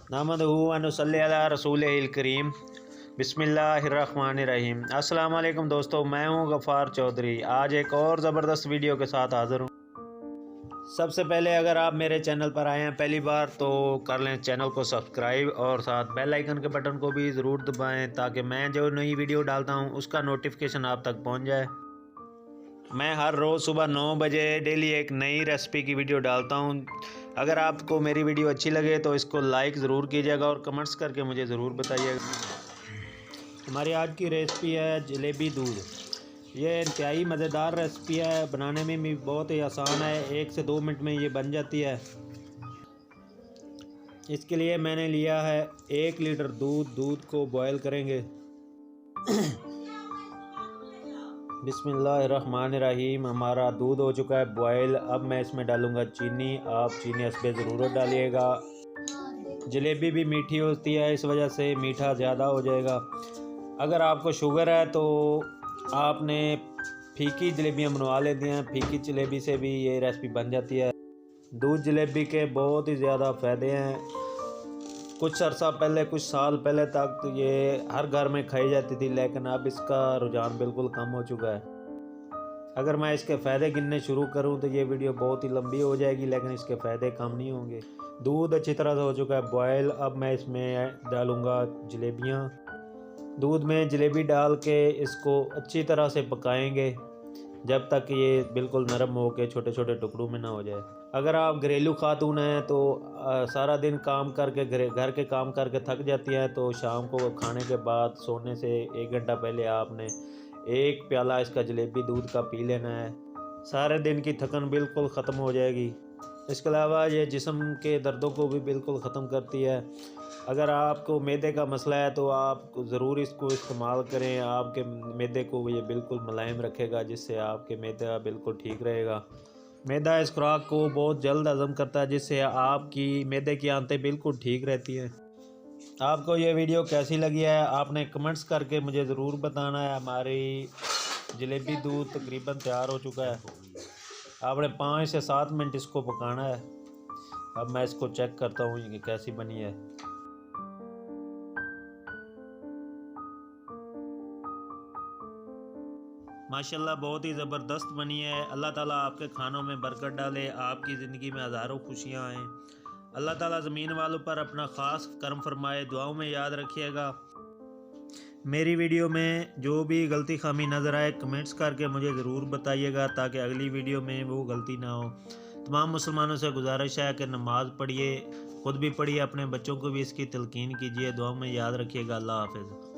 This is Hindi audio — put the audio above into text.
नहमदुहु व नसल्ली अला रसूलिहिल करीम। बिस्मिल्लाहिर्रहमानिर्रहीम। अस्सलाम वालेकुम दोस्तों, मैं हूं गफ़ार चौधरी। आज एक और ज़बरदस्त वीडियो के साथ हाज़िर हूं। सबसे पहले अगर आप मेरे चैनल पर आए हैं पहली बार तो कर लें चैनल को सब्सक्राइब और साथ बेल आइकन के बटन को भी ज़रूर दबाएं ताकि मैं जो नई वीडियो डालता हूं उसका नोटिफिकेशन आप तक पहुंच जाए। मैं हर रोज़ सुबह 9 बजे डेली एक नई रेसिपी की वीडियो डालता हूं। अगर आपको मेरी वीडियो अच्छी लगे तो इसको लाइक ज़रूर कीजिएगा और कमेंट्स करके मुझे ज़रूर बताइएगा। हमारी आज की रेसिपी है जलेबी दूध। ये इंतहाई मज़ेदार रेसिपी है, बनाने में भी बहुत ही आसान है, 1 से 2 मिनट में ये बन जाती है। इसके लिए मैंने लिया है 1 लीटर दूध को बॉयल करेंगे। बिस्मिल्लाहिर्रहमानिर्रहीम। हमारा दूध हो चुका है बॉयल। अब मैं इसमें डालूँगा चीनी। आप चीनी हस्बे ज़रूरत डालिएगा। जलेबी भी मीठी होती है, इस वजह से मीठा ज़्यादा हो जाएगा। अगर आपको शुगर है तो आपने फीकी जलेबियाँ बनवा लेती हैं, फीकी जलेबी से भी ये रेसिपी बन जाती है। दूध जलेबी के बहुत ही ज़्यादा फ़ायदे हैं। कुछ अरसा पहले, कुछ साल पहले तक तो ये हर घर में खाई जाती थी, लेकिन अब इसका रुझान बिल्कुल कम हो चुका है। अगर मैं इसके फ़ायदे गिनने शुरू करूं तो ये वीडियो बहुत ही लंबी हो जाएगी, लेकिन इसके फ़ायदे कम नहीं होंगे। दूध अच्छी तरह से हो चुका है बॉयल। अब मैं इसमें डालूँगा जलेबियाँ। दूध में जलेबी डाल के इसको अच्छी तरह से पकाएंगे जब तक ये बिल्कुल नरम हो के छोटे छोटे टुकड़ों में ना हो जाए। अगर आप घरेलू खातून हैं तो सारा दिन काम करके घर के काम करके थक जाती हैं, तो शाम को खाने के बाद सोने से 1 घंटा पहले आपने 1 प्याला इसका जलेबी दूध का पी लेना है। सारे दिन की थकन बिल्कुल ख़त्म हो जाएगी। इसके अलावा ये जिस्म के दर्दों को भी बिल्कुल ख़त्म करती है। अगर आपको मैदे का मसला है तो आप ज़रूर इसको इस्तेमाल करें। आपके मैदे को ये बिल्कुल मुलायम रखेगा, जिससे आपके मैदा बिल्कुल ठीक रहेगा। मैदा इस खुराक को बहुत जल्द हज़म करता है, जिससे आपकी मैदे की आंतें बिल्कुल ठीक रहती हैं। आपको ये वीडियो कैसी लगी है आपने कमेंट्स करके मुझे ज़रूर बताना है। हमारी जलेबी दूध तकरीबन तैयार हो चुका है। आपने 5 से 7 मिनट इसको पकाना है। अब मैं इसको चेक करता हूँ कि कैसी बनी है। माशाल्लाह बहुत ही ज़बरदस्त बनी है। अल्लाह ताला आपके खानों में बरकत डाले, आपकी ज़िंदगी में हज़ारों खुशियाँ आएँ। अल्लाह ताला ज़मीन वालों पर अपना ख़ास करम फरमाए। दुआओं में याद रखिएगा। मेरी वीडियो में जो भी गलती खामी नज़र आए कमेंट्स करके मुझे ज़रूर बताइएगा, ताकि अगली वीडियो में वो गलती ना हो। तमाम मुसलमानों से गुजारिश है कि नमाज़ पढ़िए, ख़ुद भी पढ़िए, अपने बच्चों को भी इसकी तलकीन कीजिए। दुआओं में याद रखिएगा। अल्लाह हाफ़िज़।